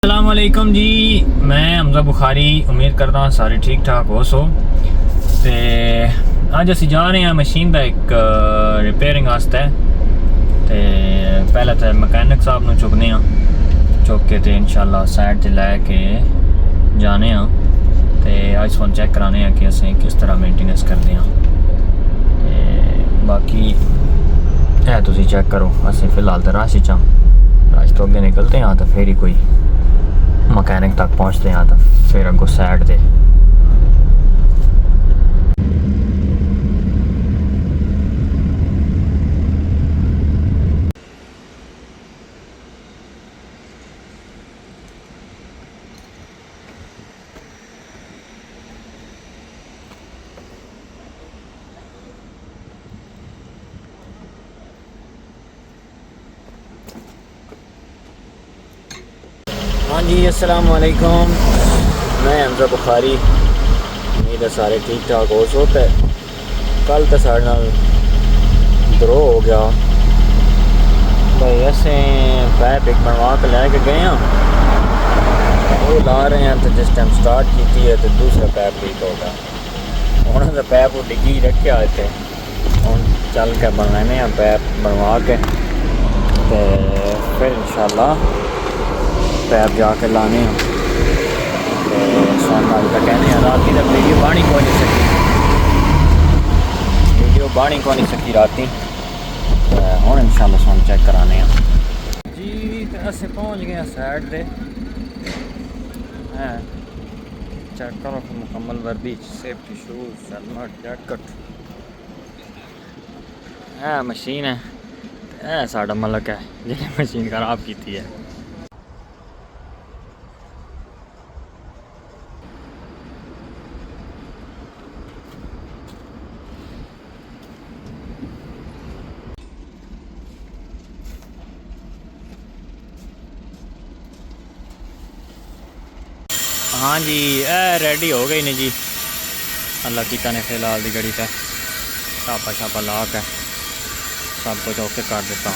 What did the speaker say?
अस्सलाम वालेकुम जी। मैं हमजा बुखारी उम्मीद करता हाँ सारे ठीक ठाक हो सो। ते अज असी जा रहे हैं मशीन का एक रिपेयरिंग वास्ते। ते पहले तो मकैनिक साहब नूं चुकने चुक के ते इंशाल्लाह साइड ते लैके जाने ते अज फोन चेक कराने कि असें किस तरह मेंटेनेंस करते हैं। बाकी है तुसी चेक करो। असें फिलहाल तो रश तो अगे निकलते हैं तो फिर ही कोई मकैनिक तक पहुँचते हैं तो फिर अगो साइड दे। हाँ जी, अस्सलाम वालेकुम। मैं हमजा बुखारी। उम्मीद है सारे ठीक ठाक हो सो। तो कल तो साढ़े नाल द्रो हो गया भाई। असें पैप एक बनवा के लैके गए हैं, वो ला रहे हैं तो जिस टाइम स्टार्ट की है तो दूसरा पैप लीक हो गया। उन्होंने तो पैप वो डिग्गी रखे थे, हम चल के बनवाने पैप बनवा के तो फिर इंशाल्लाह पैप जाके लाने तो कहने रात की वीडियो बानी को नहीं सकी, रात हूँ इंशाल्लाह सुन चेक कराने जी। तो अस पहुँच गए साइड से हैं। चेक करो मुकम्मल वर्दी, सेफ्टी शूज, हेलमेट, जैकेट है। मशीन है साड़ा मलक है जिन्हें मशीन खराब की है। हाँ जी, रेडी हो गई ने जी। अल्लाह कीता ने फिलहाल दी गड़ी पे छापा ला के सब कुछ ओके कर देता।